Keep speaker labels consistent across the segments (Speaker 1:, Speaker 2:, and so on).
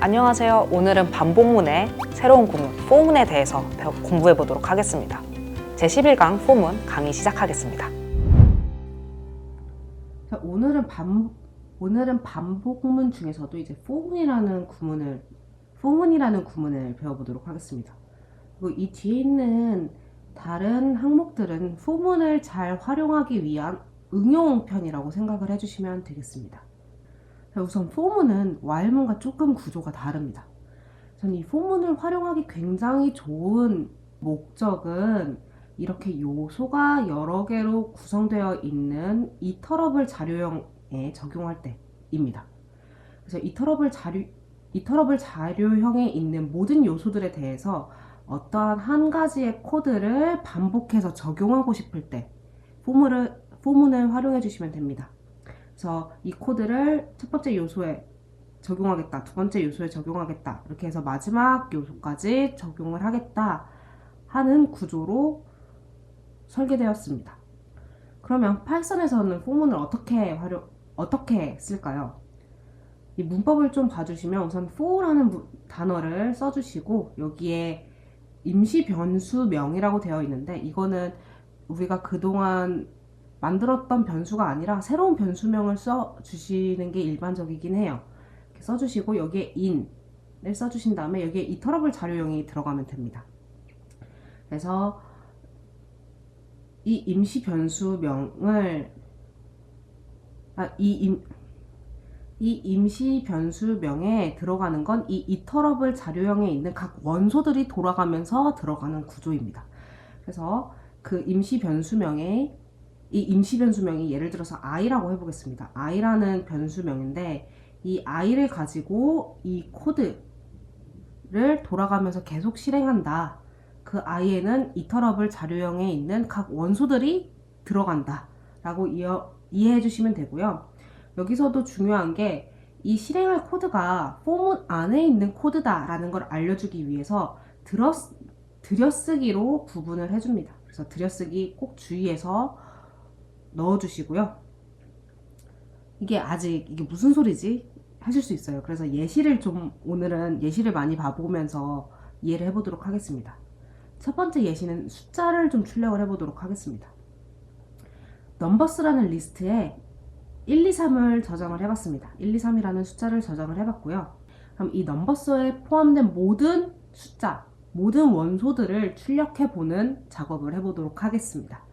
Speaker 1: 안녕하세요. 오늘은 반복문의 새로운 구문, 포문에 대해서 공부해 보도록 하겠습니다. 제11강 포문 강의 시작하겠습니다.
Speaker 2: 자, 오늘은 반복문 중에서도 이제 포문이라는 구문을 배워보도록 하겠습니다. 그리고 이 뒤에 있는 다른 항목들은 포문을 잘 활용하기 위한 응용편이라고 생각을 해주시면 되겠습니다. 자, 우선 포문은 와일문과 조금 구조가 다릅니다. 전 이 포문을 활용하기 굉장히 좋은 목적은 이렇게 요소가 여러 개로 구성되어 있는 이터러블 자료형에 적용할 때입니다. 그래서 이터러블 자료형에 있는 모든 요소들에 대해서 어떠한 한 가지의 코드를 반복해서 적용하고 싶을 때 포문을 활용해 주시면 됩니다. 그래서 이 코드를 첫 번째 요소에 적용하겠다, 두 번째 요소에 적용하겠다, 이렇게 해서 마지막 요소까지 적용을 하겠다 하는 구조로 설계되었습니다. 그러면 파이썬에서는 포문을 어떻게 쓸까요? 이 문법을 좀 봐주시면 우선 for라는 단어를 써주시고 여기에 임시 변수명이라고 되어 있는데 이거는 우리가 그동안 만들었던 변수가 아니라 새로운 변수명을 써주시는 게 일반적이긴 해요. 이렇게 써주시고 여기에 in을 써주신 다음에 여기에 이터러블 자료형이 들어가면 됩니다. 그래서 이 임시 변수명을 이 임시 변수명에 들어가는 건 이 이터러블 자료형에 있는 각 원소들이 돌아가면서 들어가는 구조입니다. 그래서 그 임시 변수명이 예를 들어서 i라고 해보겠습니다. i라는 변수명인데 이 i를 가지고 이 코드를 돌아가면서 계속 실행한다. 그 i에는 이터러블 자료형에 있는 각 원소들이 들어간다 라고 이해해 주시면 되고요. 여기서도 중요한 게 이 실행할 코드가 포문 안에 있는 코드다 라는 걸 알려주기 위해서 들여쓰기로 구분을 해줍니다. 그래서 들여쓰기 꼭 주의해서 넣어주시고요. 이게 무슨 소리지? 하실 수 있어요. 그래서 오늘은 예시를 많이 봐보면서 이해를 해보도록 하겠습니다. 첫 번째 예시는 숫자를 좀 출력을 해보도록 하겠습니다. 넘버스라는 리스트에 1, 2, 3을 저장을 해봤습니다. 1, 2, 3이라는 숫자를 저장을 해봤고요. 그럼 이 넘버스에 포함된 모든 원소들을 출력해보는 작업을 해보도록 하겠습니다.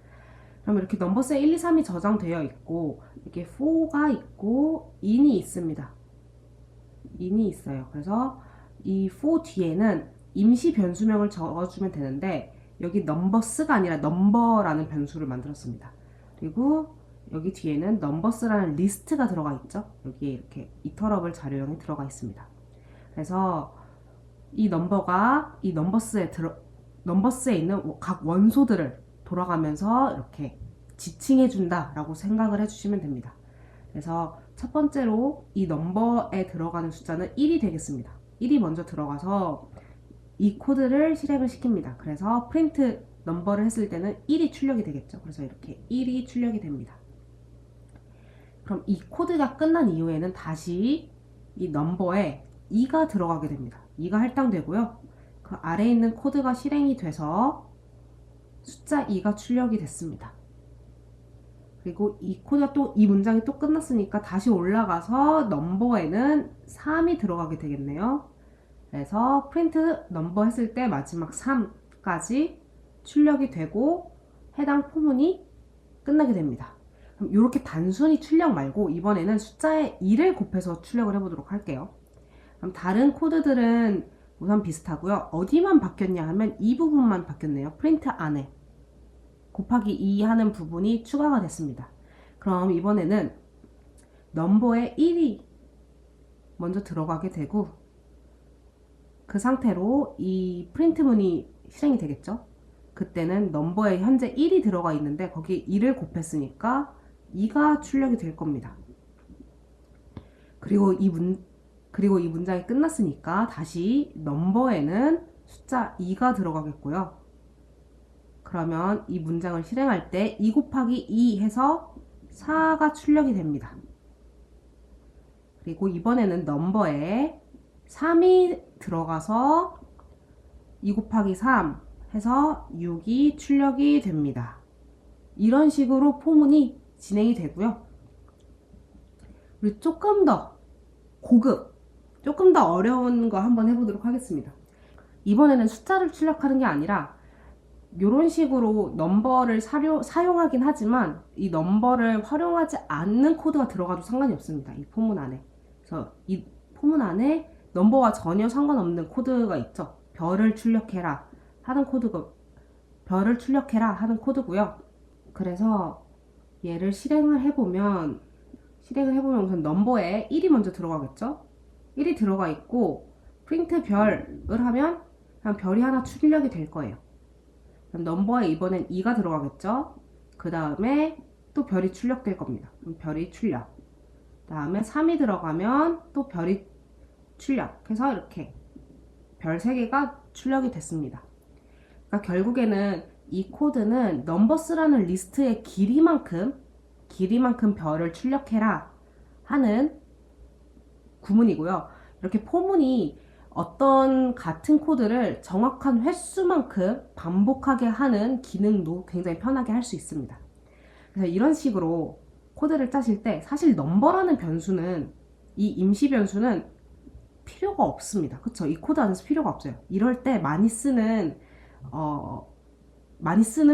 Speaker 2: 그럼 이렇게 넘버스에 1, 2, 3이 저장되어 있고 이렇게 for가 있고 in이 있습니다. in이 있어요. 그래서 이 for 뒤에는 임시 변수명을 적어주면 되는데 여기 넘버스가 아니라 넘버라는 변수를 만들었습니다. 그리고 여기 뒤에는 넘버스라는 리스트가 들어가 있죠. 여기에 이렇게 이터러블 자료형이 들어가 있습니다. 그래서 이 넘버스에 있는 각 원소들을 돌아가면서 이렇게 지칭해 준다라고 생각을 해주시면 됩니다. 그래서 첫 번째로 이 넘버에 들어가는 숫자는 1이 되겠습니다. 1이 먼저 들어가서 이 코드를 실행을 시킵니다. 그래서 프린트 넘버를 했을 때는 1이 출력이 되겠죠. 그래서 이렇게 1이 출력이 됩니다. 그럼 이 코드가 끝난 이후에는 다시 이 넘버에 2가 들어가게 됩니다. 2가 할당되고요. 그 아래에 있는 코드가 실행이 돼서 숫자 2가 출력이 됐습니다. 그리고 이 문장이 또 끝났으니까 다시 올라가서 넘버에는 3이 들어가게 되겠네요. 그래서 프린트 넘버 했을 때 마지막 3까지 출력이 되고 해당 포문이 끝나게 됩니다. 그럼 이렇게 단순히 출력 말고 이번에는 숫자에 2를 곱해서 출력을 해보도록 할게요. 그럼 다른 코드들은 우선 비슷하고요. 어디만 바뀌었냐 하면 이 부분만 바뀌었네요. 프린트 안에 곱하기 2 하는 부분이 추가가 됐습니다. 그럼 이번에는 넘버에 1이 먼저 들어가게 되고 그 상태로 이 프린트문이 실행이 되겠죠. 그때는 넘버에 현재 1이 들어가 있는데 거기에 2를 곱했으니까 2가 출력이 될 겁니다. 그리고 이 문장이 끝났으니까 다시 넘버에는 숫자 2가 들어가겠고요. 그러면 이 문장을 실행할 때 2 곱하기 2 해서 4가 출력이 됩니다. 그리고 이번에는 넘버에 3이 들어가서 2 곱하기 3 해서 6이 출력이 됩니다. 이런 식으로 포문이 진행이 되고요. 우리 조금 더 고급, 조금 더 어려운 거 한번 해보도록 하겠습니다. 이번에는 숫자를 출력하는 게 아니라 이런 식으로 넘버를 사용하긴 하지만 이 넘버를 활용하지 않는 코드가 들어가도 상관이 없습니다. 이 포문 안에. 그래서 이 포문 안에 넘버와 전혀 상관없는 코드가 있죠. 별을 출력해라 하는 코드고요. 그래서 얘를 실행을 해보면 우선 넘버에 1이 먼저 들어가겠죠. 1이 들어가 있고 프린트 별을 하면 그냥 별이 하나 출력이 될 거예요. 그럼 넘버에 이번엔 2가 들어가겠죠. 그 다음에 또 별이 출력될 겁니다. 그럼 별이 출력. 그 다음에 3이 들어가면 또 별이 출력해서 이렇게 별 3개가 출력이 됐습니다. 그러니까 결국에는 이 코드는 넘버스라는 리스트의 길이만큼 별을 출력해라 하는 구문이고요. 이렇게 포문이 어떤 같은 코드를 정확한 횟수만큼 반복하게 하는 기능도 굉장히 편하게 할 수 있습니다. 그래서 이런 식으로 코드를 짜실 때 사실 넘버라는 변수는, 이 임시 변수는 필요가 없습니다. 그쵸? 이 코드 안에서 필요가 없어요. 이럴 때 많이 쓰는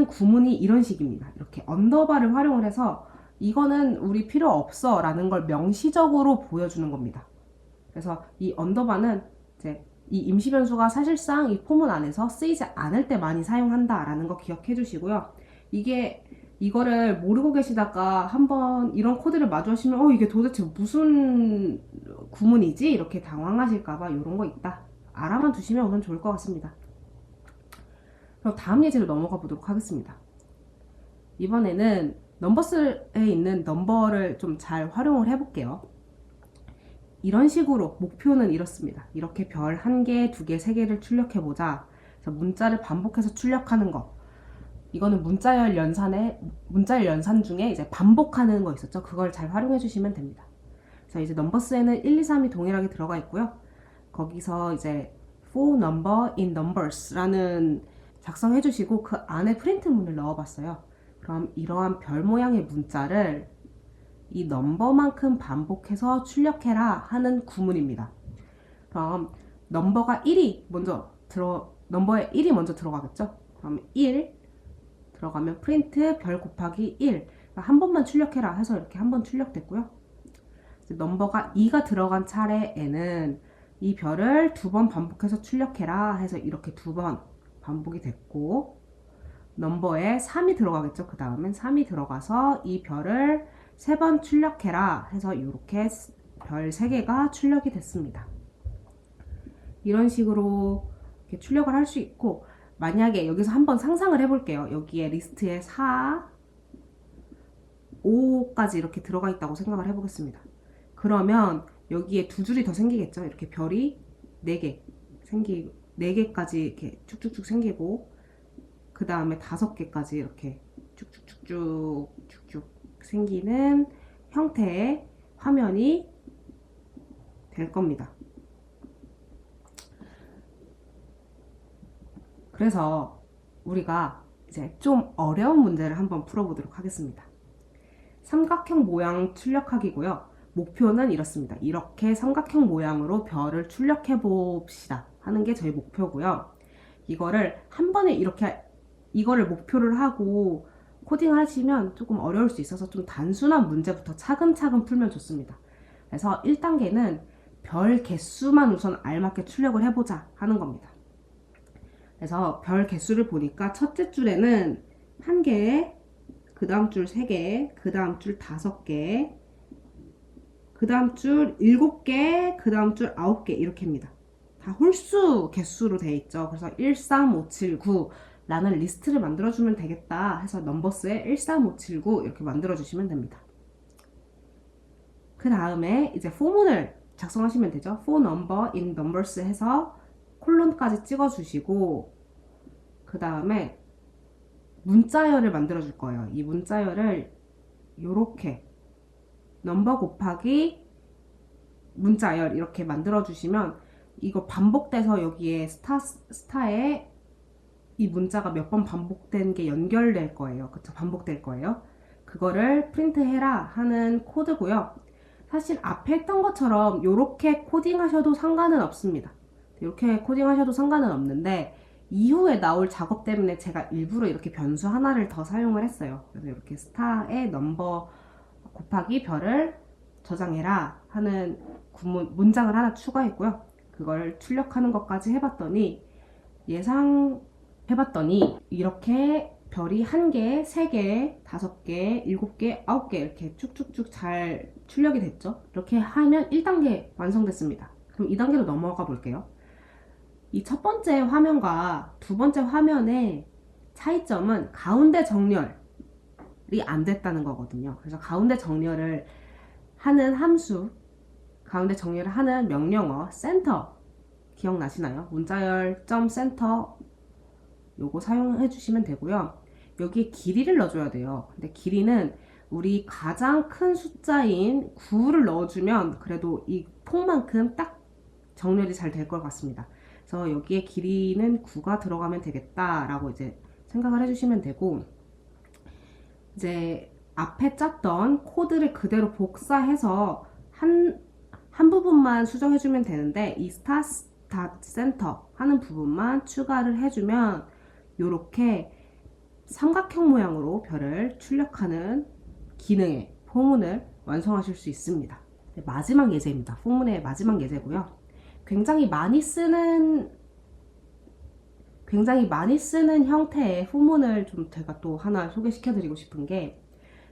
Speaker 2: 구문이 이런 식입니다. 이렇게 언더바를 활용을 해서 이거는 우리 필요 없어 라는 걸 명시적으로 보여주는 겁니다. 그래서 이 언더바는 이제 이 임시 변수가 사실상 이 포문 안에서 쓰이지 않을 때 많이 사용한다 라는 거 기억해 주시고요. 이거를 모르고 계시다가 한번 이런 코드를 마주하시면 이게 도대체 무슨 구문이지? 이렇게 당황하실까봐 이런 거 있다 알아만 두시면 우선 좋을 것 같습니다. 그럼 다음 예제로 넘어가 보도록 하겠습니다. 이번에는 넘버스에 있는 넘버를 좀 잘 활용을 해볼게요. 이런 식으로 목표는 이렇습니다. 이렇게 별 1개, 2개, 3개를 출력해보자. 그래서 문자를 반복해서 출력하는 거. 이거는 문자열 연산 중에 이제 반복하는 거 있었죠. 그걸 잘 활용해 주시면 됩니다. 그래서 이제 넘버스에는 1, 2, 3이 동일하게 들어가 있고요. 거기서 이제 for number in numbers라는 작성해 주시고 그 안에 프린트문을 넣어봤어요. 그럼 이러한 별 모양의 문자를 이 넘버만큼 반복해서 출력해라 하는 구문입니다. 그럼 넘버에 1이 먼저 들어가겠죠. 그럼 1 들어가면 프린트 별 곱하기 1 한 번만 출력해라 해서 이렇게 한 번 출력됐고요. 넘버가 2가 들어간 차례에는 이 별을 2번 반복해서 출력해라 해서 이렇게 2번 반복이 됐고, 넘버에 3이 들어가겠죠. 그 다음엔 3이 들어가서 이 별을 3번 출력해라 해서 이렇게 별 3개가 출력이 됐습니다. 이런 식으로 이렇게 출력을 할 수 있고, 만약에 여기서 한번 상상을 해볼게요. 여기에 리스트에 4, 5까지 이렇게 들어가 있다고 생각을 해보겠습니다. 그러면 여기에 2줄이 더 생기겠죠. 이렇게 별이 4개까지 이렇게 쭉쭉쭉 생기고, 그 다음에 5개까지 이렇게 쭉쭉쭉쭉 생기는 형태의 화면이 될 겁니다. 그래서 우리가 이제 좀 어려운 문제를 한번 풀어보도록 하겠습니다. 삼각형 모양 출력하기고요. 목표는 이렇습니다. 이렇게 삼각형 모양으로 별을 출력해 봅시다 하는 게 저희 목표고요. 이거를 한 번에 이거를 목표를 하고 코딩을 하시면 조금 어려울 수 있어서 좀 단순한 문제부터 차근차근 풀면 좋습니다. 그래서 1단계는 별 개수만 우선 알맞게 출력을 해보자 하는 겁니다. 그래서 별 개수를 보니까 첫째 줄에는 1개, 그 다음 줄 3개, 그 다음 줄 5개, 그 다음 줄 7개, 그 다음 줄 9개 이렇게입니다. 다 홀수 개수로 되어 있죠. 그래서 13579 라는 리스트를 만들어주면 되겠다 해서 넘버스에 13579 이렇게 만들어주시면 됩니다. 그 다음에 이제 포문을 작성하시면 되죠. for number in numbers 해서 콜론까지 찍어주시고, 그 다음에 문자열을 만들어 줄 거예요. 이 문자열을 요렇게 넘버 곱하기 문자열 이렇게 만들어 주시면 이거 반복돼서 여기에 스타에 이 문자가 몇 번 반복된 게 연결될 거예요. 그쵸? 반복될 거예요. 그거를 프린트해라 하는 코드고요. 사실 앞에 했던 것처럼 이렇게 코딩하셔도 상관은 없습니다. 이렇게 코딩하셔도 상관은 없는데 이후에 나올 작업 때문에 제가 일부러 이렇게 변수 하나를 더 사용을 했어요. 그래서 이렇게 스타의 넘버 곱하기 별을 저장해라 하는 문장을 하나 추가했고요. 그걸 출력하는 것까지 해봤더니 이렇게 별이 1개, 3개, 5개, 7개, 9개 이렇게 쭉쭉쭉 잘 출력이 됐죠. 이렇게 하면 1단계 완성됐습니다. 그럼 2단계로 넘어가 볼게요. 이 첫 번째 화면과 두 번째 화면의 차이점은 가운데 정렬이 안 됐다는 거거든요. 그래서 가운데 정렬을 하는 함수, 가운데 정렬을 하는 명령어 센터 기억나시나요? 문자열 .center 요거 사용해 주시면 되고요. 여기에 길이를 넣어줘야 돼요. 근데 길이는 우리 가장 큰 숫자인 9를 넣어주면 그래도 이 폭만큼 딱 정렬이 잘 될 것 같습니다. 그래서 여기에 길이는 9가 들어가면 되겠다라고 이제 생각을 해주시면 되고, 이제 앞에 짰던 코드를 그대로 복사해서 한 부분만 수정해주면 되는데, 이 센터 하는 부분만 추가를 해주면 이렇게 삼각형 모양으로 별을 출력하는 기능의 포문을 완성하실 수 있습니다. 마지막 예제입니다. 포문의 마지막 예제고요. 굉장히 많이 쓰는 형태의 포문을 좀 제가 또 하나 소개시켜 드리고 싶은 게,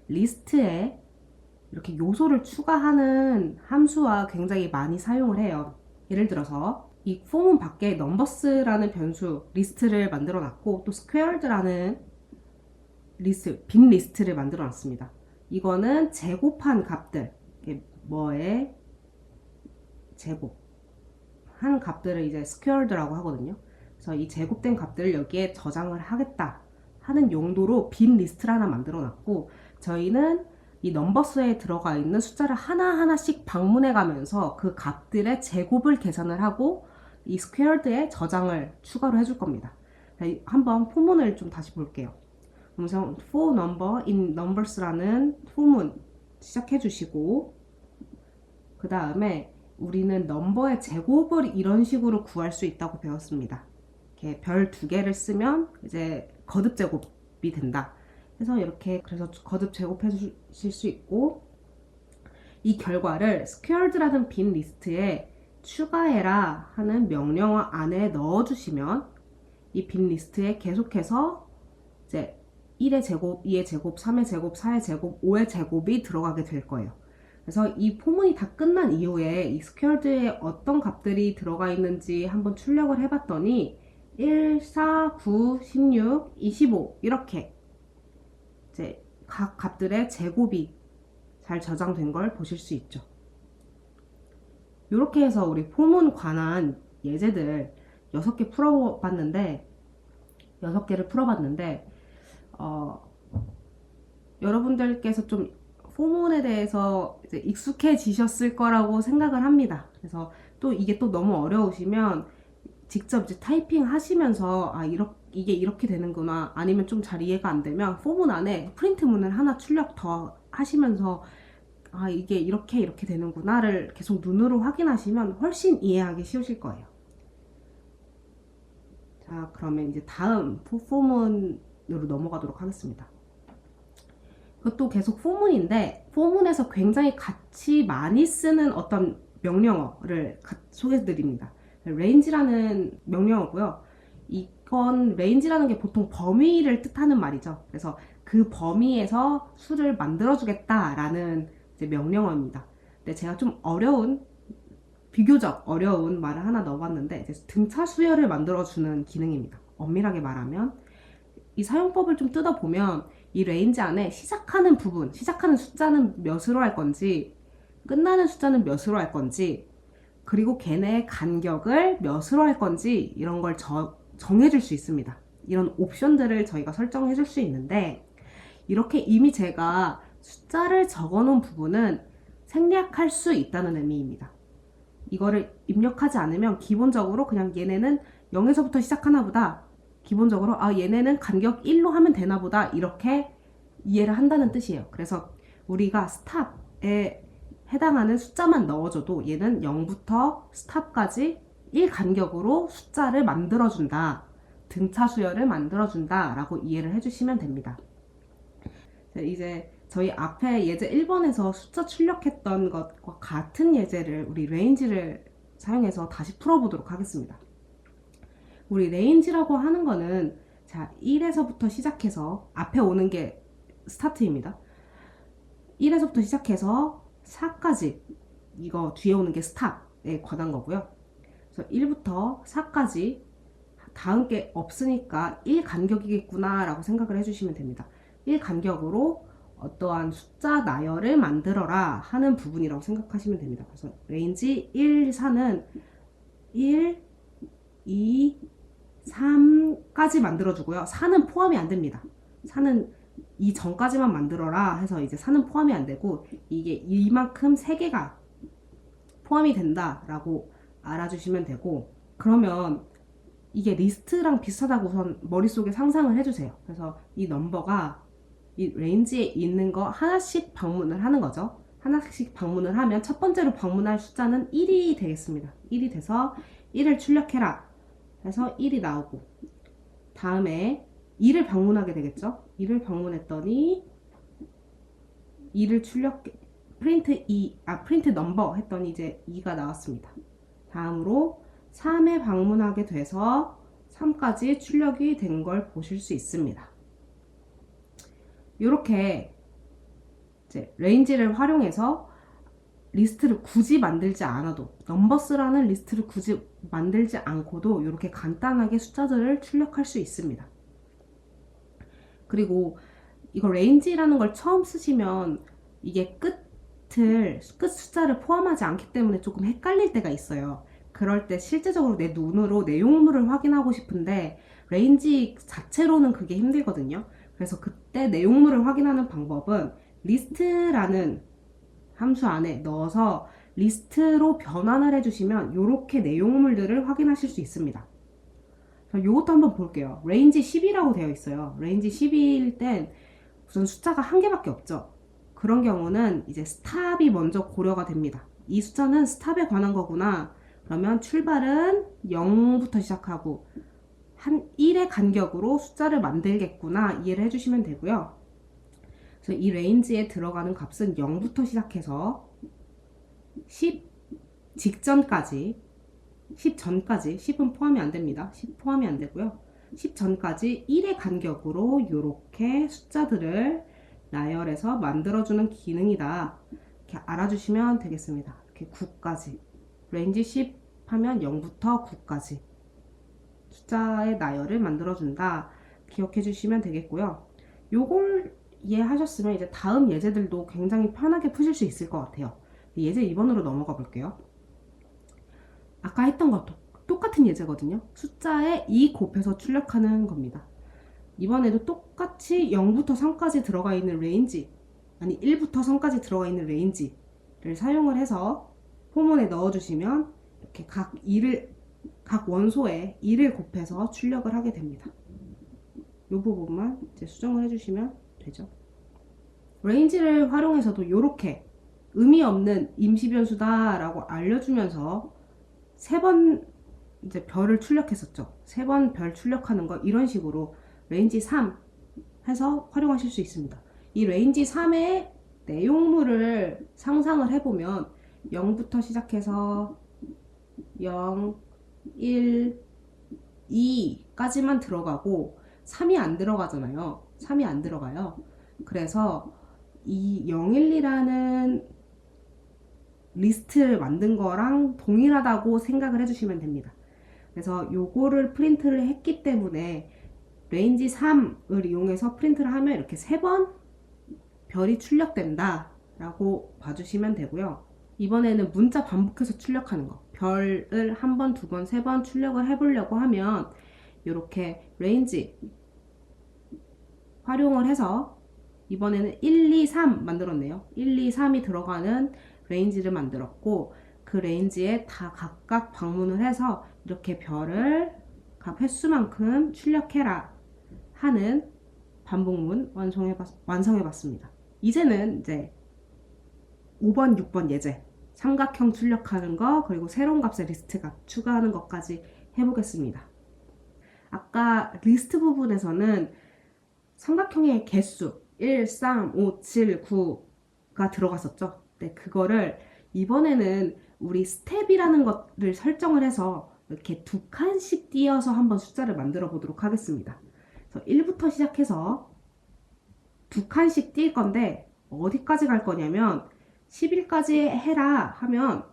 Speaker 2: 리스트에 이렇게 요소를 추가하는 함수와 굉장히 많이 사용을 해요. 예를 들어서 이 포문 밖에 넘버스라는 변수 리스트를 만들어 놨고, 또 squared라는 빈 리스트를 만들어 놨습니다. 이거는 제곱한 값들, 뭐의 제곱한 값들을 이제 squared라고 하거든요. 그래서 이 제곱된 값들을 여기에 저장을 하겠다 하는 용도로 빈 리스트를 하나 만들어 놨고, 저희는 이 넘버스에 들어가 있는 숫자를 하나하나씩 방문해 가면서 그 값들의 제곱을 계산을 하고 이 스퀘어드에 저장을 추가로 해줄 겁니다. 한번 포문을 좀 다시 볼게요. 우선 for number in numbers라는 포문 시작해 주시고, 그 다음에 우리는 넘버의 제곱을 이런 식으로 구할 수 있다고 배웠습니다. 이렇게 별 2개를 쓰면 이제 거듭 제곱이 된다. 그래서 이렇게 거듭 제곱해 주실 수 있고, 이 결과를 squared라는 빈 리스트에 추가해라 하는 명령어 안에 넣어주시면 이 빈 리스트에 계속해서 이제 1의 제곱, 2의 제곱, 3의 제곱, 4의 제곱, 5의 제곱이 들어가게 될 거예요. 그래서 이 포문이 다 끝난 이후에 이 squared에 어떤 값들이 들어가 있는지 한번 출력을 해봤더니 1, 4, 9, 16, 25 이렇게 이제 각 값들의 제곱이 잘 저장된 걸 보실 수 있죠. 이렇게 해서 우리 포문 관한 예제들 6개를 풀어봤는데 여러분들께서 좀 포문에 대해서 이제 익숙해지셨을 거라고 생각을 합니다. 그래서 또 이게 또 너무 어려우시면 직접 이제 타이핑 하시면서 이게 이렇게 되는구나, 아니면 좀 잘 이해가 안 되면 포문 안에 프린트문을 하나 출력 더 하시면서 이게 이렇게 되는구나를 계속 눈으로 확인하시면 훨씬 이해하기 쉬우실 거예요. 자, 그러면 이제 다음 포문으로 넘어가도록 하겠습니다. 그것도 계속 포문인데, 포문에서 굉장히 같이 많이 쓰는 어떤 명령어를 소개해 드립니다. range라는 명령어고요. 이건 range라는 게 보통 범위를 뜻하는 말이죠. 그래서 그 범위에서 수를 만들어주겠다라는 이제 명령어입니다. 근데 제가 좀 비교적 어려운 말을 하나 넣어봤는데, 이제 등차 수열을 만들어주는 기능입니다. 엄밀하게 말하면 이 사용법을 좀 뜯어보면 이 range 안에 시작하는 숫자는 몇으로 할 건지, 끝나는 숫자는 몇으로 할 건지, 그리고 걔네의 간격을 몇으로 할 건지 이런 걸 정해줄 수 있습니다. 이런 옵션들을 저희가 설정해 줄 수 있는데, 이렇게 이미 제가 숫자를 적어 놓은 부분은 생략할 수 있다는 의미입니다. 이거를 입력하지 않으면 기본적으로 그냥 얘네는 0에서부터 시작하나 보다. 기본적으로 얘네는 간격 1로 하면 되나 보다. 이렇게 이해를 한다는 뜻이에요. 그래서 우리가 스탑에 해당하는 숫자만 넣어줘도 얘는 0부터 스탑까지 1 간격으로 숫자를 만들어준다. 등차 수열을 만들어준다 라고 이해를 해주시면 됩니다. 이제 저희 앞에 예제 1번에서 숫자 출력했던 것과 같은 예제를 우리 레인지를 사용해서 다시 풀어보도록 하겠습니다. 우리 레인지라고 하는 거는 자 1에서부터 시작해서 앞에 오는 게 스타트입니다. 1에서부터 시작해서 4까지 이거 뒤에 오는 게 스탑에 관한 거고요. 그래서 1부터 4까지 다음 게 없으니까 1 간격이겠구나 라고 생각을 해주시면 됩니다. 1 간격으로 어떠한 숫자 나열을 만들어라 하는 부분이라고 생각하시면 됩니다. 그래서 레인지 1, 4는 1, 2, 3까지 만들어주고요. 4는 포함이 안 됩니다. 4는 이 전까지만 만들어라 해서 이제 4는 포함이 안 되고 이게 이만큼 3개가 포함이 된다라고 알아주시면 되고, 그러면 이게 리스트랑 비슷하다고 우선 머릿속에 상상을 해주세요. 그래서 이 넘버가 이 레인지에 있는 거 하나씩 방문을 하는 거죠. 하나씩 방문을 하면 첫 번째로 방문할 숫자는 1이 되겠습니다. 1이 돼서 1을 출력해라 해서 1이 나오고, 다음에 2를 방문하게 되겠죠. 2를 방문했더니 2를 프린트 넘버 했더니 이제 2가 나왔습니다. 다음으로 3에 방문하게 돼서 3까지 출력이 된 걸 보실 수 있습니다. 이렇게 이제 레인지를 활용해서 리스트를 굳이 만들지 않아도, 넘버스라는 리스트를 굳이 만들지 않고도 이렇게 간단하게 숫자들을 출력할 수 있습니다. 그리고 이거 레인지라는 걸 처음 쓰시면 이게 끝 숫자를 포함하지 않기 때문에 조금 헷갈릴 때가 있어요. 그럴 때 실제적으로 내 눈으로 내용물을 확인하고 싶은데 레인지 자체로는 그게 힘들거든요. 그래서 그때 내용물을 확인하는 방법은 리스트라는 함수 안에 넣어서 리스트로 변환을 해주시면 이렇게 내용물들을 확인하실 수 있습니다. 이것도 한번 볼게요. 레인지 10이라고 되어 있어요. 레인지 10일 땐 우선 숫자가 한 개밖에 없죠. 그런 경우는 이제 스탑이 먼저 고려가 됩니다. 이 숫자는 스탑에 관한 거구나. 그러면 출발은 0부터 시작하고 한 1의 간격으로 숫자를 만들겠구나 이해를 해주시면 되고요. 그래서 이 레인지에 들어가는 값은 0부터 시작해서 10 직전까지, 10 전까지, 10은 포함이 안 됩니다. 10 포함이 안 되고요. 10 전까지 1의 간격으로 이렇게 숫자들을 나열해서 만들어주는 기능이다. 이렇게 알아주시면 되겠습니다. 이렇게 9까지. 레인지 10 하면 0부터 9까지 숫자의 나열을 만들어준다. 기억해 주시면 되겠고요. 요걸 이해하셨으면 이제 다음 예제들도 굉장히 편하게 푸실 수 있을 것 같아요. 예제 2번으로 넘어가 볼게요. 아까 했던 것도 똑같은 예제거든요. 숫자에 2 곱해서 출력하는 겁니다. 이번에도 똑같이 0부터 3까지 들어가 있는 레인지, 아니 1부터 3까지 들어가 있는 레인지를 사용을 해서 포문에 넣어주시면 이렇게 각 원소에 2를 곱해서 출력을 하게 됩니다. 이 부분만 이제 수정을 해주시면 되죠. 레인지를 활용해서도 이렇게 의미 없는 임시 변수다라고 알려주면서 3번 이제 별을 출력했었죠. 3번 별 출력하는 거 이런 식으로 레인지 3 해서 활용하실 수 있습니다. 이 레인지 3의 내용물을 상상을 해보면 0부터 시작해서 0, 1, 2까지만 들어가고 3이 안 들어가잖아요. 3이 안 들어가요. 그래서 이 012라는 리스트를 만든 거랑 동일하다고 생각을 해주시면 됩니다. 그래서 요거를 프린트를 했기 때문에 레인지 3을 이용해서 프린트를 하면 이렇게 3번 별이 출력된다 라고 봐주시면 되고요. 이번에는 문자 반복해서 출력하는 거, 별을 한 번, 두 번, 세 번 출력을 해보려고 하면 이렇게 레인지 활용을 해서 이번에는 1, 2, 3 만들었네요. 1, 2, 3이 들어가는 레인지를 만들었고, 그 레인지에 다 각각 방문을 해서 이렇게 별을 각 횟수만큼 출력해라 하는 반복문 완성해봤습니다. 이제는 이제 5번, 6번 예제, 삼각형 출력하는 거, 그리고 새로운 값의 리스트 값 추가하는 것까지 해보겠습니다. 아까 리스트 부분에서는 삼각형의 개수 1, 3, 5, 7, 9가 들어갔었죠. 네, 그거를 이번에는 우리 스텝이라는 것을 설정을 해서 이렇게 두 칸씩 띄어서 한번 숫자를 만들어 보도록 하겠습니다. 그래서 1부터 시작해서 두 칸씩 띄일 건데 어디까지 갈 거냐면 10일까지 해라 하면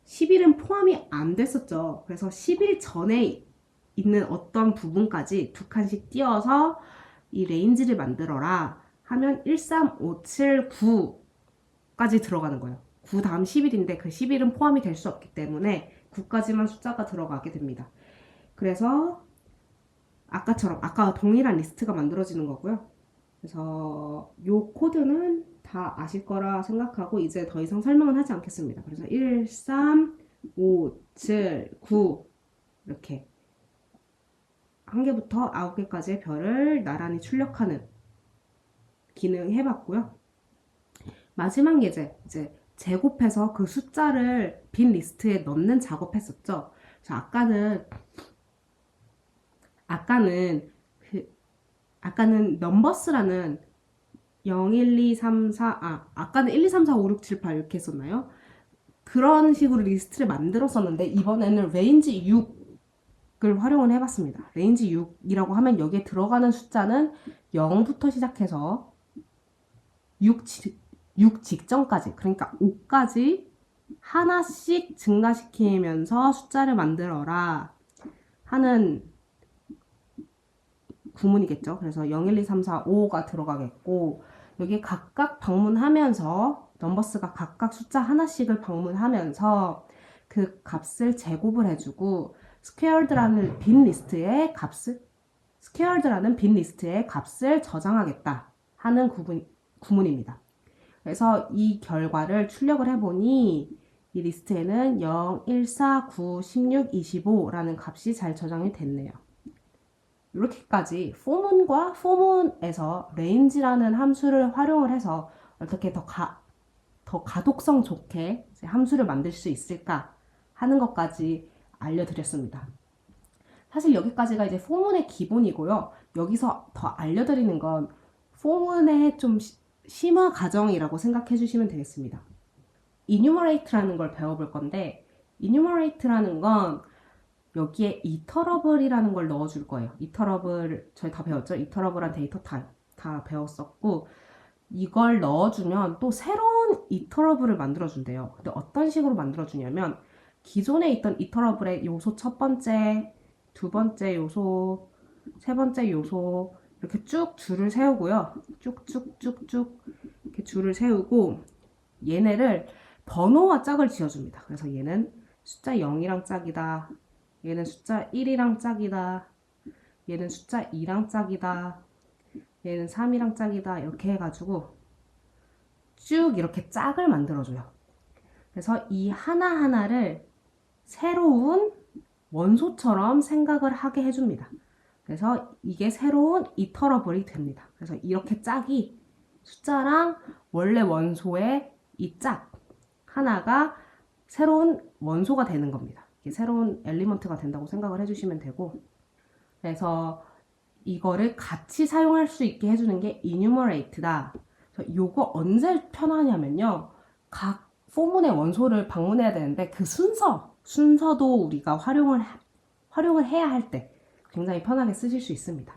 Speaker 2: 10일은 포함이 안 됐었죠. 그래서 10일 전에 있는 어떤 부분까지 두 칸씩 띄어서 이 레인지를 만들어라 하면 1, 3, 5, 7, 9까지 들어가는 거예요. 9 다음 10일인데 그 10일은 포함이 될 수 없기 때문에 9까지만 숫자가 들어가게 됩니다. 그래서 아까처럼 아까 동일한 리스트가 만들어지는 거고요. 그래서 이 코드는 다 아실 거라 생각하고 이제 더 이상 설명은 하지 않겠습니다. 그래서 1, 3, 5, 7, 9 이렇게 한 개부터 9개까지의 별을 나란히 출력하는 기능 해봤고요. 마지막 예제, 이제 제곱해서 그 숫자를 빈 리스트에 넣는 작업했었죠. 그래서 아까는 넘버스라는 0, 1, 2, 3, 4, 아까는 1, 2, 3, 4, 5, 6, 7, 8 이렇게 했었나요? 그런 식으로 리스트를 만들었었는데 이번에는 레인지 6을 활용을 해봤습니다. 레인지 6이라고 하면 여기에 들어가는 숫자는 0부터 시작해서 6 직전까지, 그러니까 5까지 하나씩 증가시키면서 숫자를 만들어라 하는 구문이겠죠. 그래서 0, 1, 2, 3, 4, 5가 들어가겠고 여기 각각 방문하면서 넘버스가 각각 숫자 하나씩을 방문하면서 그 값을 제곱을 해주고 스퀘어드라는 빈 리스트의 값을 저장하겠다 하는 구문입니다. 그래서 이 결과를 출력을 해보니 이 리스트에는 0, 1, 4, 9, 16, 25라는 값이 잘 저장이 됐네요. 이렇게까지 포문과 포문에서 range라는 함수를 활용을 해서 어떻게 더 가독성 좋게 함수를 만들 수 있을까 하는 것까지 알려드렸습니다. 사실 여기까지가 이제 포문의 기본이고요. 여기서 더 알려드리는 건 포문의 좀 심화 과정이라고 생각해 주시면 되겠습니다. enumerate라는 걸 배워볼 건데 enumerate라는 건 여기에 이터러블이라는 걸 넣어줄 거예요. 이터러블 저희 다 배웠죠? 이터러블한 데이터 타입 다 배웠었고 이걸 넣어주면 또 새로운 이터러블을 만들어준대요. 근데 어떤 식으로 만들어주냐면 기존에 있던 이터러블의 요소 첫 번째, 두 번째 요소, 세 번째 요소 이렇게 쭉 줄을 세우고요. 쭉쭉쭉쭉 이렇게 줄을 세우고 얘네를 번호와 짝을 지어줍니다. 그래서 얘는 숫자 0이랑 짝이다. 얘는 숫자 1이랑 짝이다. 얘는 숫자 2랑 짝이다. 얘는 3이랑 짝이다. 이렇게 해가지고 쭉 이렇게 짝을 만들어줘요. 그래서 이 하나하나를 새로운 원소처럼 생각을 하게 해줍니다. 그래서 이게 새로운 이터러블이 됩니다. 그래서 이렇게 짝이 숫자랑 원래 원소의 이 짝 하나가 새로운 원소가 되는 겁니다. 이게 새로운 엘리먼트가 된다고 생각을 해주시면 되고 그래서 이거를 같이 사용할 수 있게 해주는 게 enumerate다. 요거 언제 편하냐면요. 각 포문의 원소를 방문해야 되는데 그 순서도 우리가 활용을 해야 할 때 굉장히 편하게 쓰실 수 있습니다.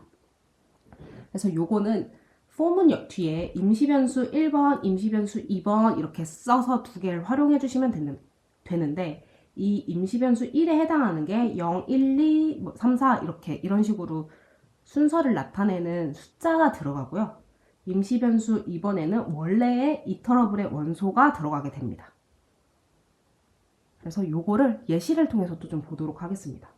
Speaker 2: 그래서 요거는 포문 뒤에 임시변수 1번, 임시변수 2번 이렇게 써서 두 개를 활용해 주시면 되는데 이 임시변수 1에 해당하는 게 0, 1, 2, 3, 4 이런 식으로 순서를 나타내는 숫자가 들어가고요. 임시변수 2번에는 원래의 이터러블의 원소가 들어가게 됩니다. 그래서 요거를 예시를 통해서 또 좀 보도록 하겠습니다.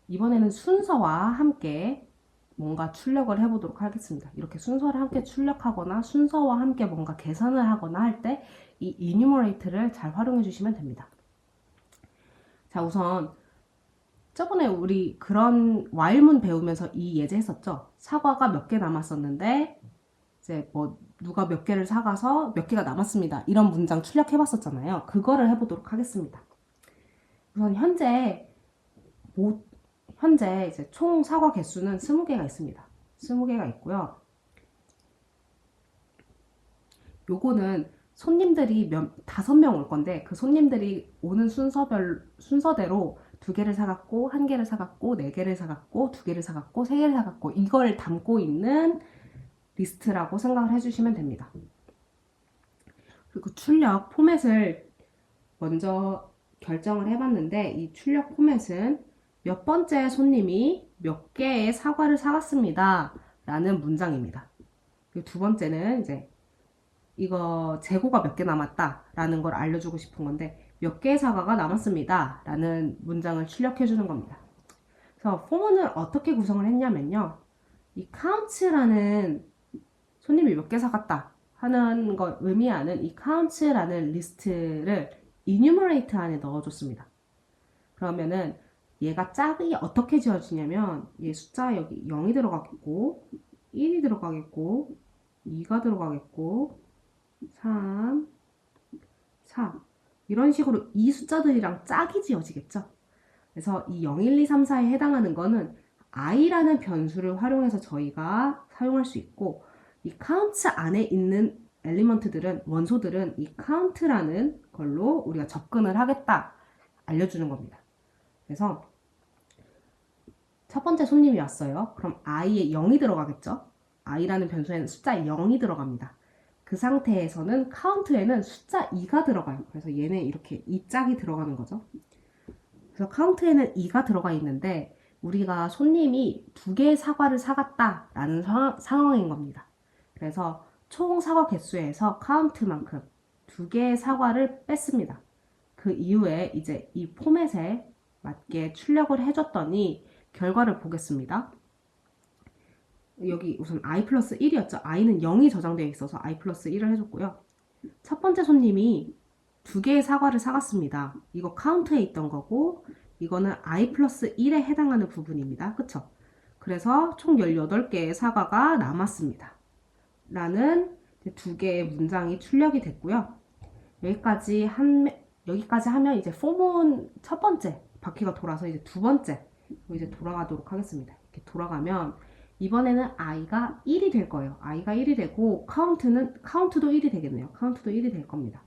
Speaker 2: 이번에는 순서와 함께 뭔가 출력을 해보도록 하겠습니다. 이렇게 순서를 함께 출력하거나 순서와 함께 뭔가 계산을 하거나 할 때 이 enumerate를 잘 활용해 주시면 됩니다. 자, 우선 저번에 우리 그런 while문 배우면서 이 예제 했었죠. 사과가 몇 개 남았었는데 이제 뭐 누가 몇 개를 사가서 몇 개가 남았습니다. 이런 문장 출력해 봤었잖아요. 그거를 해보도록 하겠습니다. 우선 현재 이제 총 사과 개수는 20개가 있습니다. 20개가 있고요. 요거는 손님들이 5명 올 건데 그 손님들이 오는 순서대로 2개를 사갖고 1개를 사갖고 4개를 사갖고 2개를 사갖고 3개를 사갖고 이걸 담고 있는 리스트라고 생각을 해주시면 됩니다. 그리고 출력 포맷을 먼저 결정을 해봤는데 이 출력 포맷은 몇 번째 손님이 몇 개의 사과를 사갔습니다 라는 문장입니다. 그리고 두 번째는 이제 이거 재고가 몇 개 남았다 라는 걸 알려주고 싶은 건데 몇 개의 사과가 남았습니다 라는 문장을 출력해 주는 겁니다. 그래서 포문을 어떻게 구성을 했냐면요, 이 count라는 손님이 몇 개 사갔다 하는 걸 의미하는 이 count라는 리스트를 enumerate 안에 넣어줬습니다. 그러면은 얘가 짝이 어떻게 지어지냐면 얘 숫자 여기 0이 들어가겠고 1이 들어가겠고 2가 들어가겠고 3, 4 이런 식으로 이 숫자들이랑 짝이 지어지겠죠. 그래서 이 0, 1, 2, 3, 4에 해당하는 거는 i라는 변수를 활용해서 저희가 사용할 수 있고 이 count 안에 있는 엘리먼트들은 원소들은 이 count라는 걸로 우리가 접근을 하겠다 알려주는 겁니다. 그래서 첫 번째 손님이 왔어요. 그럼 i에 0이 들어가겠죠. i라는 변수에는 숫자 0이 들어갑니다. 그 상태에서는 count에는 숫자 2가 들어가요. 그래서 얘는 이렇게 이 짝이 들어가는 거죠. 그래서 count에는 2가 들어가 있는데 우리가 손님이 2개의 사과를 사갔다라는 상황인 겁니다. 그래서 총 사과 개수에서 count만큼 2개의 사과를 뺐습니다. 그 이후에 이제 이 포맷에 맞게 출력을 해줬더니 결과를 보겠습니다. 여기 우선 i 플러스 1이었죠. i는 0이 저장되어 있어서 i 플러스 1을 해줬고요. 첫 번째 손님이 2개의 사과를 사갔습니다. 이거 카운트에 있던 거고 이거는 i 플러스 1에 해당하는 부분입니다. 그쵸? 그래서 총 18개의 사과가 남았습니다. 라는 2개의 문장이 출력이 됐고요. 여기까지 하면 이제 포문 첫 번째 바퀴가 돌아서 이제 두 번째 이제 돌아가도록 하겠습니다. 이렇게 돌아가면 이번에는 i가 1이 될 거예요. i가 1이 되고 카운트도 1이 되겠네요. 카운트도 1이 될 겁니다.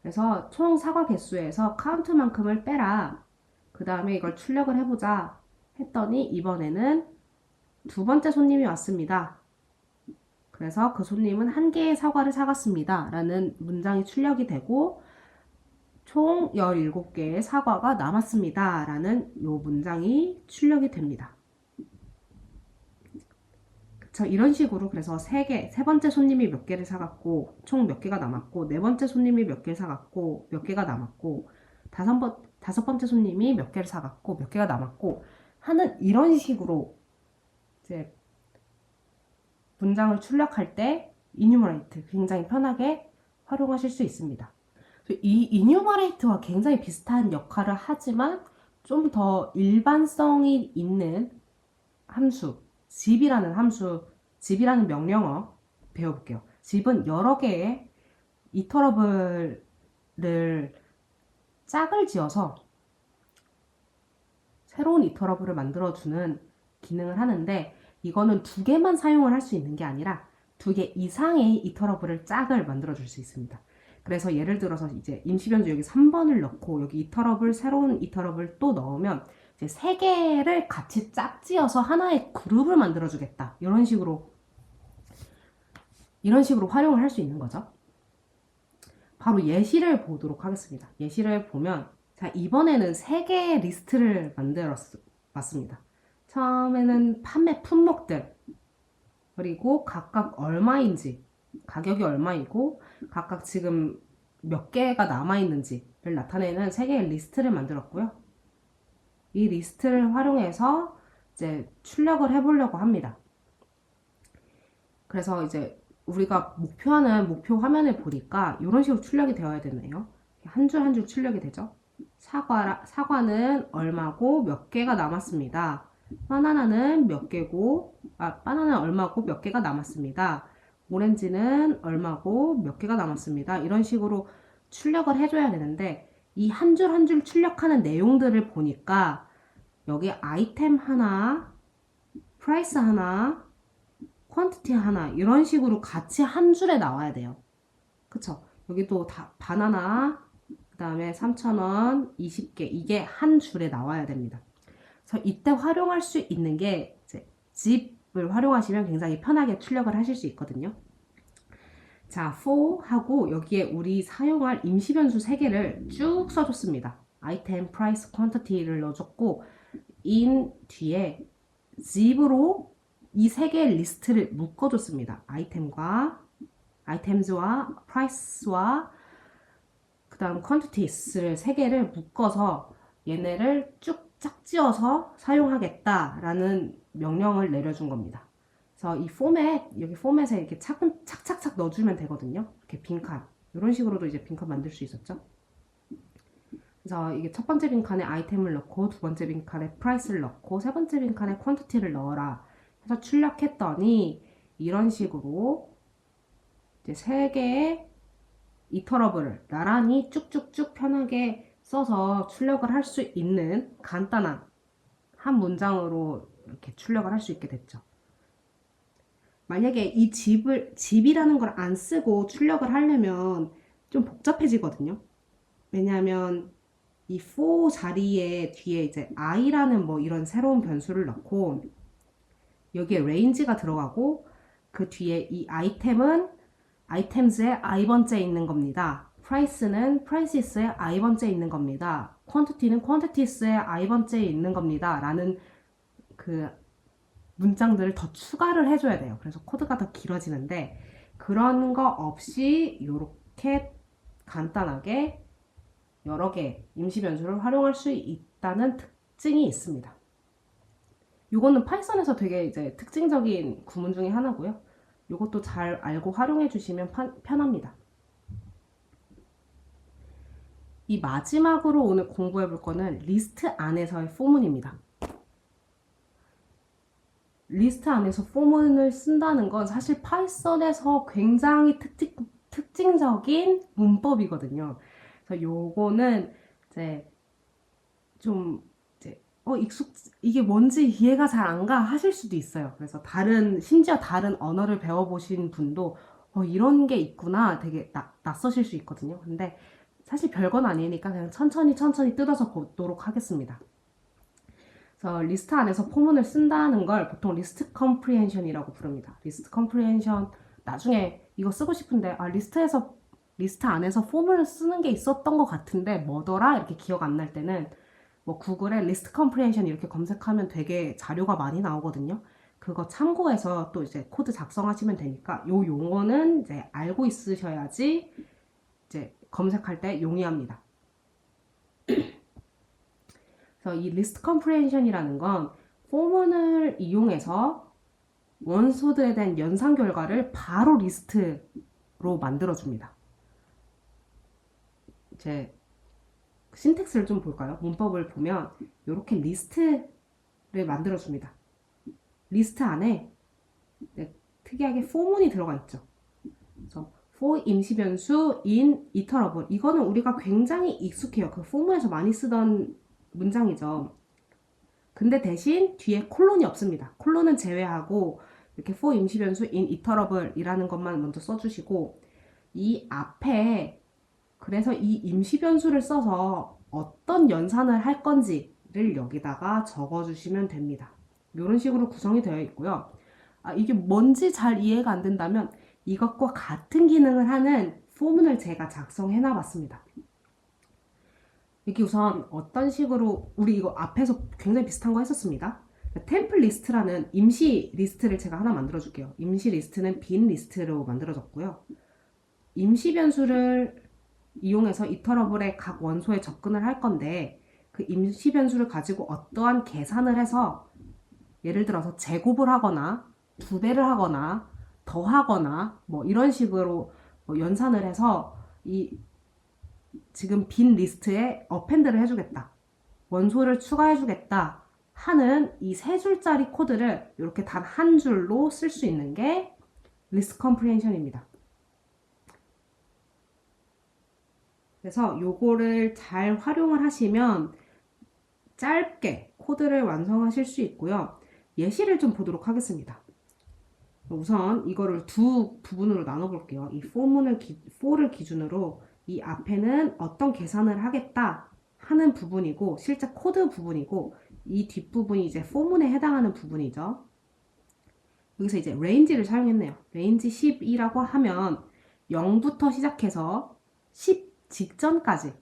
Speaker 2: 그래서 총 사과 개수에서 카운트만큼을 빼라. 그 다음에 이걸 출력을 해보자 했더니 이번에는 두 번째 손님이 왔습니다. 그래서 그 손님은 1개의 사과를 사갔습니다 라는 문장이 출력이 되고 총 17개의 사과가 남았습니다 라는 이 문장이 출력이 됩니다. 그쵸? 이런 식으로 그래서 세 번째 손님이 몇 개를 사갔고 총 몇 개가 남았고 네 번째 손님이 몇 개를 사갔고 몇 개가 남았고 다섯 번째 손님이 몇 개를 사갔고 몇 개가 남았고 하는 이런 식으로 이제 문장을 출력할 때 enumerate 굉장히 편하게 활용하실 수 있습니다. 이 enumerate와 굉장히 비슷한 역할을 하지만 좀 더 일반성이 있는 함수, zip이라는 명령어 배워볼게요. zip은 여러 개의 이터러블을 짝을 지어서 새로운 이터러블을 만들어주는 기능을 하는데 이거는 2개만 사용을 할 수 있는 게 아니라 2개 이상의 이터러블을 짝을 만들어줄 수 있습니다. 그래서 예를 들어서 이제 임시변수 여기 3번을 넣고 여기 새로운 이터러블 또 넣으면 이제 3개를 같이 짝지어서 하나의 그룹을 만들어주겠다. 이런 식으로 활용을 할 수 있는 거죠. 바로 예시를 보도록 하겠습니다. 예시를 보면 자, 이번에는 3개의 리스트를 만들어 봤습니다. 처음에는 판매 품목들, 그리고 각각 얼마인지, 가격이 얼마이고 각각 지금 몇 개가 남아있는지를 나타내는 3개의 리스트를 만들었고요. 이 리스트를 활용해서 이제 출력을 해보려고 합니다. 그래서 이제 우리가 목표하는 목표 화면을 보니까 이런 식으로 출력이 되어야 되네요. 한 줄 한 줄 출력이 되죠. 사과는 얼마고 몇 개가 남았습니다. 바나나는 몇 개고, 바나나는 얼마고 몇 개가 남았습니다. 오렌지는 얼마고 몇 개가 남았습니다. 이런 식으로 출력을 해줘야 되는데, 이 한 줄 한 줄 출력하는 내용들을 보니까, 여기 아이템 하나, 프라이스 하나, 퀀티티 하나, 이런 식으로 같이 한 줄에 나와야 돼요. 그쵸? 여기도 다 바나나, 그 다음에 3,000원, 20개, 이게 한 줄에 나와야 됩니다. 그래서 이때 활용할 수 있는 게 이제 집을 활용하시면 굉장히 편하게 출력을 하실 수 있거든요. 자, for 하고 여기에 우리 사용할 임시 변수 3개를 쭉 써줬습니다. 아이템, price, quantity를 넣어줬고 in 뒤에 zip으로 이 3개의 리스트를 묶어줬습니다. items와 price와 그 다음 quantities를 3개를 묶어서 얘네를 쭉 짝지어서 사용하겠다라는 명령을 내려준 겁니다. 그래서 이 여기 포맷에 이렇게 착착착 넣어주면 되거든요. 이렇게 빈칸. 이런 식으로도 이제 빈칸 만들 수 있었죠. 그래서 이게 첫 번째 빈칸에 아이템을 넣고, 두 번째 빈칸에 프라이스를 넣고, 세 번째 빈칸에 퀀티티를 넣어라 해서 출력했더니 이런 식으로 이제 3개의 이터러블을 나란히 쭉쭉쭉 편하게 써서 출력을 할 수 있는 간단한 한 문장으로 이렇게 출력을 할 수 있게 됐죠. 만약에 이 집이라는 걸 안 쓰고 출력을 하려면 좀 복잡해지거든요. 왜냐하면 이 for 자리에 뒤에 이제 i라는 뭐 이런 새로운 변수를 넣고 여기에 range가 들어가고 그 뒤에 이 아이템은 items의 i번째에 있는 겁니다. price는 prices의 i번째에 있는 겁니다. quantity는 quantities의 i번째에 있는 겁니다. 라는 그 문장들을 더 추가를 해줘야 돼요. 그래서 코드가 더 길어지는데 그런 거 없이 이렇게 간단하게 여러 개 임시 변수를 활용할 수 있다는 특징이 있습니다. 이거는 파이썬에서 되게 이제 특징적인 구문 중에 하나고요. 이것도 잘 알고 활용해 주시면 편합니다. 이 마지막으로 오늘 공부해 볼 거는 리스트 안에서의 포문입니다. 리스트 안에서 포문을 쓴다는 건 사실 파이썬에서 굉장히 특징적인 문법이거든요. 그래서 요거는 이제 좀 이게 뭔지 이해가 잘 안 가 하실 수도 있어요. 그래서 심지어 다른 언어를 배워보신 분도 이런 게 있구나 되게 낯서실 수 있거든요. 근데 사실 별건 아니니까 그냥 천천히 뜯어서 보도록 하겠습니다. 그래서 리스트 안에서 포문을 쓴다는 걸 보통 리스트 컴프리헨션이라고 부릅니다. 리스트 컴프리헨션 나중에 이거 쓰고 싶은데 리스트 안에서 포문을 쓰는 게 있었던 것 같은데 뭐더라? 이렇게 기억 안 날 때는 뭐 구글에 리스트 컴프리헨션 이렇게 검색하면 되게 자료가 많이 나오거든요. 그거 참고해서 또 이제 코드 작성하시면 되니까 요 용어는 이제 알고 있으셔야지 이제 검색할 때 용이합니다. 그래서 이 리스트 컴프리헨션이라는 건 포문을 이용해서 원소들에 대한 연산 결과를 바로 리스트로 만들어줍니다. 이제 신텍스를 좀 볼까요? 문법을 보면 이렇게 리스트를 만들어줍니다. 리스트 안에 특이하게 for문이 들어가 있죠. 그래서 for 임시 변수 in iterable 이거는 우리가 굉장히 익숙해요. 그 for문에서 많이 쓰던 문장이죠. 근데 대신 뒤에 콜론이 없습니다. 콜론은 제외하고 이렇게 for 임시 변수 in iterable 이라는 것만 먼저 써주시고 이 앞에 그래서 이 임시 변수를 써서 어떤 연산을 할 건지를 여기다가 적어주시면 됩니다. 이런 식으로 구성이 되어 있고요. 이게 뭔지 잘 이해가 안 된다면 이것과 같은 기능을 하는 포문을 제가 작성해 놔봤습니다. 여기 우선 어떤 식으로 우리 이거 앞에서 굉장히 비슷한 거 했었습니다. 템플 리스트라는 임시 리스트를 제가 하나 만들어 줄게요. 임시 리스트는 빈 리스트로 만들어졌고요. 임시 변수를 이용해서 이터러블의 각 원소에 접근을 할 건데 그 임시 변수를 가지고 어떠한 계산을 해서 예를 들어서 제곱을 하거나 2배를 하거나 더하거나 뭐 이런 식으로 뭐 연산을 해서 이 지금 빈 리스트에 어펜드를 해주겠다. 원소를 추가해주겠다 하는 이 세 줄짜리 코드를 이렇게 단 한 줄로 쓸 수 있는 게 리스트 컴프리헨션입니다. 그래서 요거를 잘 활용을 하시면 짧게 코드를 완성하실 수 있고요. 예시를 좀 보도록 하겠습니다. 우선 이거를 두 부분으로 나눠 볼게요. 이 for를 기준으로 이 앞에는 어떤 계산을 하겠다 하는 부분이고 실제 코드 부분이고 이 뒷부분이 이제 for문에 해당하는 부분이죠. 여기서 이제 range를 사용했네요. range 10이라고 하면 0부터 시작해서 10 직전까지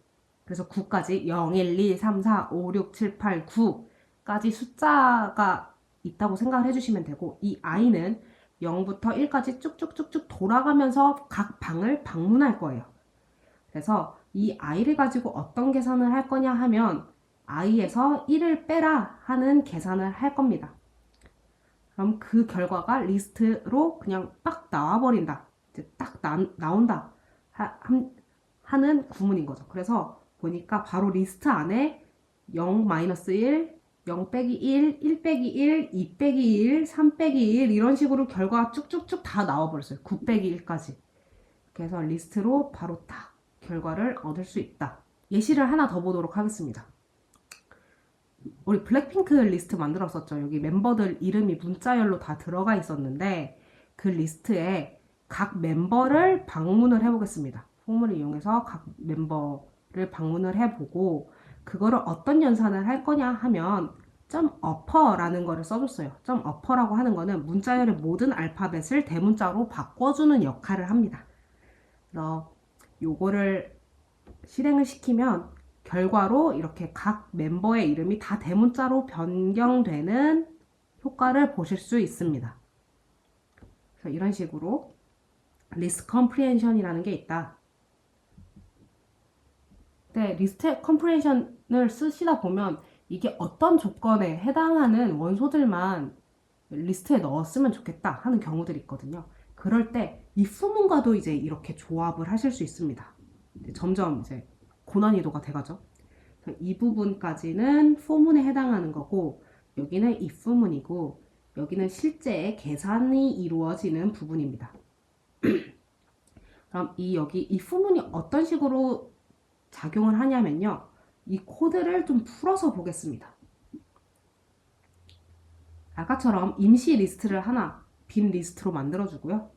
Speaker 2: 그래서 9까지 0, 1, 2, 3, 4, 5, 6, 7, 8, 9까지 숫자가 있다고 생각을 해주시면 되고 이 i는 0부터 1까지 쭉쭉쭉쭉 돌아가면서 각 방을 방문할 거예요. 그래서 이 i를 가지고 어떤 계산을 할 거냐 하면 i에서 1을 빼라 하는 계산을 할 겁니다. 그럼 그 결과가 리스트로 그냥 딱 나와버린다. 이제 딱 나온다. 하는 구문인 거죠. 그래서 보니까 바로 리스트 안에 0-1, 0 빼기 1, 1 빼기 1, 2 빼기 1, 3 빼기 1 이런 식으로 결과가 쭉쭉쭉 다 나와버렸어요. 9 빼기 1까지. 그래서 리스트로 바로 딱 결과를 얻을 수 있다. 예시를 하나 더 보도록 하겠습니다. 우리 블랙핑크 리스트 만들었었죠. 여기 멤버들 이름이 문자열로 다 들어가 있었는데 그 리스트에 각 멤버를 방문을 해보겠습니다. 포문을 이용해서 각 멤버를 방문을 해보고 그거를 어떤 연산을 할 거냐 하면 .upper라는 거를 써줬어요. .upper라고 하는 거는 문자열의 모든 알파벳을 대문자로 바꿔주는 역할을 합니다. 그래서 요거를 실행을 시키면 결과로 이렇게 각 멤버의 이름이 다 대문자로 변경되는 효과를 보실 수 있습니다. 그래서 이런 식으로 리스트 컴프리헨션이라는 게 있다. 네, 리스트 컴프리헨션을 쓰시다 보면 이게 어떤 조건에 해당하는 원소들만 리스트에 넣었으면 좋겠다 하는 경우들이 있거든요. 그럴 때 if문과도 이제 이렇게 조합을 하실 수 있습니다. 점점 이제 고난이도가 돼가죠. 이 부분까지는 for문에 해당하는 거고 여기는 if문이고 여기는 실제 계산이 이루어지는 부분입니다. 그럼 여기 if문이 어떤 식으로 작용을 하냐면요. 이 코드를 좀 풀어서 보겠습니다. 아까처럼 임시 리스트를 하나 빈 리스트로 만들어주고요.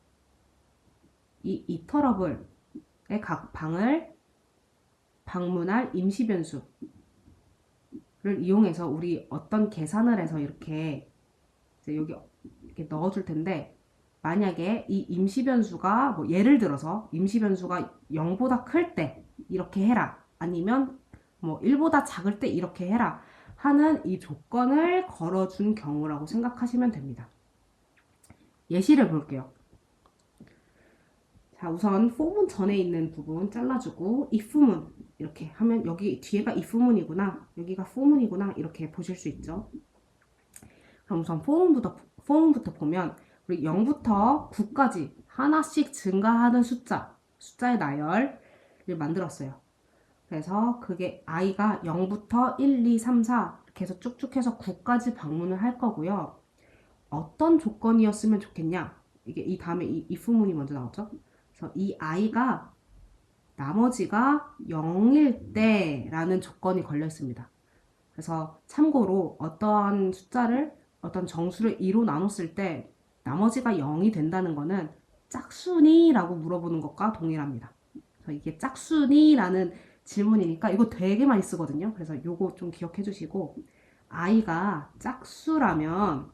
Speaker 2: 이 interrupt의 각 방을 방문할 임시 변수를 이용해서 우리 어떤 계산을 해서 이렇게 이제 여기 이렇게 넣어줄 텐데 만약에 이 임시 변수가 뭐 예를 들어서 임시 변수가 0보다 클 때 이렇게 해라 아니면 뭐 1보다 작을 때 이렇게 해라 하는 이 조건을 걸어준 경우라고 생각하시면 됩니다. 예시를 볼게요. 자, 우선 for문 전에 있는 부분 잘라주고 if문 이렇게 하면 여기 뒤에가 if문이구나 여기가 for문이구나 이렇게 보실 수 있죠. 그럼 우선 for문부터 보면 우리 0부터 9까지 하나씩 증가하는 숫자의 나열을 만들었어요. 그래서 그게 i가 0부터 1, 2, 3, 4 이렇게 해서 쭉쭉 해서 9까지 방문을 할 거고요. 어떤 조건이었으면 좋겠냐? 이 다음에 이 if문이 먼저 나오죠. 그래서 이 i가 나머지가 0일 때라는 조건이 걸려 있습니다. 그래서 참고로 어떤 정수를 2로 나눴을 때 나머지가 0이 된다는 거는 짝수니? 라고 물어보는 것과 동일합니다. 그래서 이게 짝수니? 라는 질문이니까 이거 되게 많이 쓰거든요. 그래서 요거 좀 기억해 주시고 i가 짝수라면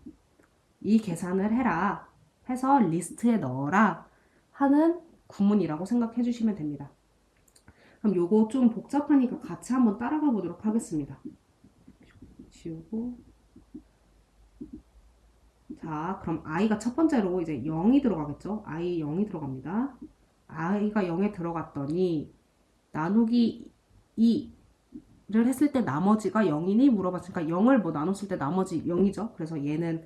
Speaker 2: 이 계산을 해라 해서 리스트에 넣어라 하는 구문이라고 생각해 주시면 됩니다. 그럼 요거 좀 복잡하니까 같이 한번 따라가 보도록 하겠습니다. 지우고 자, 그럼 i가 첫 번째로 이제 0이 들어가겠죠? i 0이 들어갑니다. i가 0에 들어갔더니 나누기 2 했을 때 나머지가 0이니 물어봤으니까 0을 뭐 나눴을 때 나머지 0이죠. 그래서 얘는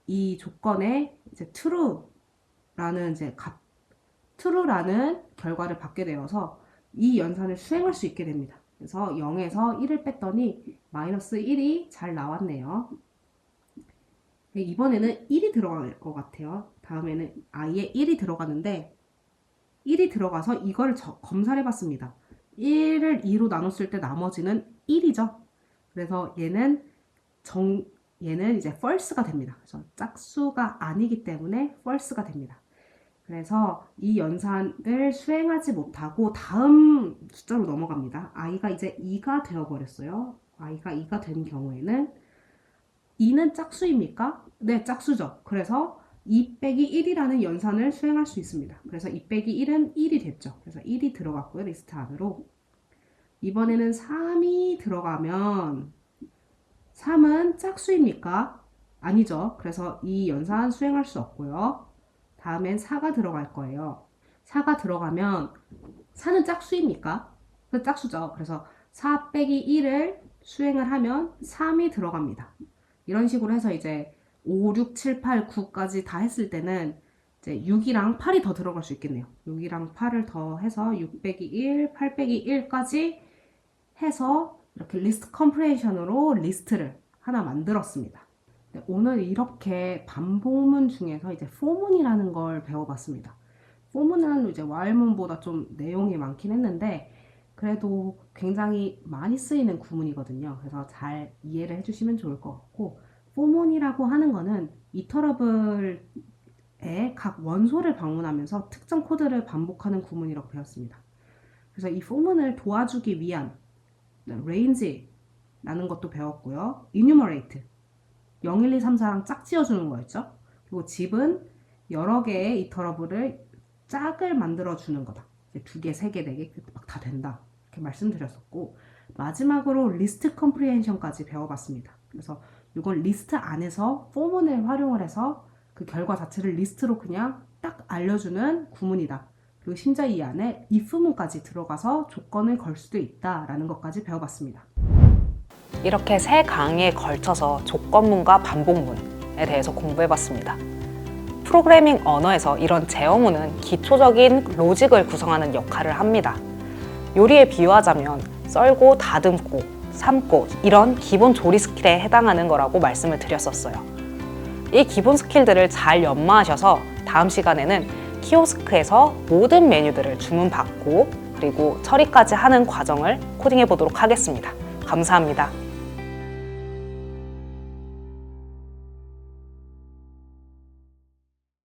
Speaker 2: 이 조건에 이제 true라는 true라는 결과를 받게 되어서 이 연산을 수행할 수 있게 됩니다. 그래서 0에서 1을 뺐더니 마이너스 1이 잘 나왔네요. 이번에는 1이 들어갈 것 같아요. 다음에는 i에 1이 들어가는데 1이 들어가서 이걸 검사를 해봤습니다. 1을 2로 나눴을 때 나머지는 1이죠. 그래서 얘는 이제 false가 됩니다. 그래서 짝수가 아니기 때문에 false가 됩니다. 그래서 이 연산을 수행하지 못하고 다음 숫자로 넘어갑니다. i가 이제 2가 되어버렸어요. i가 2가 된 경우에는 2는 짝수입니까? 네, 짝수죠. 그래서 2 빼기 1이라는 연산을 수행할 수 있습니다. 그래서 2 빼기 1은 1이 됐죠. 그래서 1이 들어갔고요. 리스트 안으로. 이번에는 3이 들어가면 3은 짝수입니까? 아니죠. 그래서 이 연산 수행할 수 없고요. 다음엔 4가 들어갈 거예요. 4가 들어가면 4는 짝수입니까? 그 짝수죠. 그래서 4 빼기 1을 수행을 하면 3이 들어갑니다. 이런 식으로 해서 이제 5, 6, 7, 8, 9까지 다 했을 때는 이제 6이랑 8이 더 들어갈 수 있겠네요. 6이랑 8을 더 해서 6 빼기 1, 8 빼기 1까지 해서 이렇게 리스트 컴프레이션으로 리스트를 하나 만들었습니다. 오늘 이렇게 반복문 중에서 이제 포문이라는 걸 배워봤습니다. 포문은 이제 while문보다 좀 내용이 많긴 했는데 그래도 굉장히 많이 쓰이는 구문이거든요. 그래서 잘 이해를 해주시면 좋을 것 같고 포문이라고 하는 거는 이터러블의 각 원소를 방문하면서 특정 코드를 반복하는 구문이라고 배웠습니다. 그래서 이 포문을 도와주기 위한 range라는 것도 배웠고요. enumerate 0, 1, 2, 3, 4랑 짝 지어주는 거였죠. 그리고 집은 여러 개의 이터러블을 짝을 만들어주는 거다. 2개, 3개, 4개 막 다 된다. 이렇게 말씀드렸었고 마지막으로 리스트 컴프리헨션까지 배워봤습니다. 그래서 이건 리스트 안에서 포문을 활용을 해서 그 결과 자체를 리스트로 그냥 딱 알려주는 구문이다. 그리고 심지어 이 안에 if문까지 들어가서 조건을 걸 수도 있다라는 것까지 배워봤습니다.
Speaker 1: 이렇게 세 강의에 걸쳐서 조건문과 반복문에 대해서 공부해봤습니다. 프로그래밍 언어에서 이런 제어문은 기초적인 로직을 구성하는 역할을 합니다. 요리에 비유하자면 썰고 다듬고 삶고 이런 기본 조리 스킬에 해당하는 거라고 말씀을 드렸었어요. 이 기본 스킬들을 잘 연마하셔서 다음 시간에는 키오스크에서 모든 메뉴들을 주문받고 그리고 처리까지 하는 과정을 코딩해 보도록 하겠습니다. 감사합니다.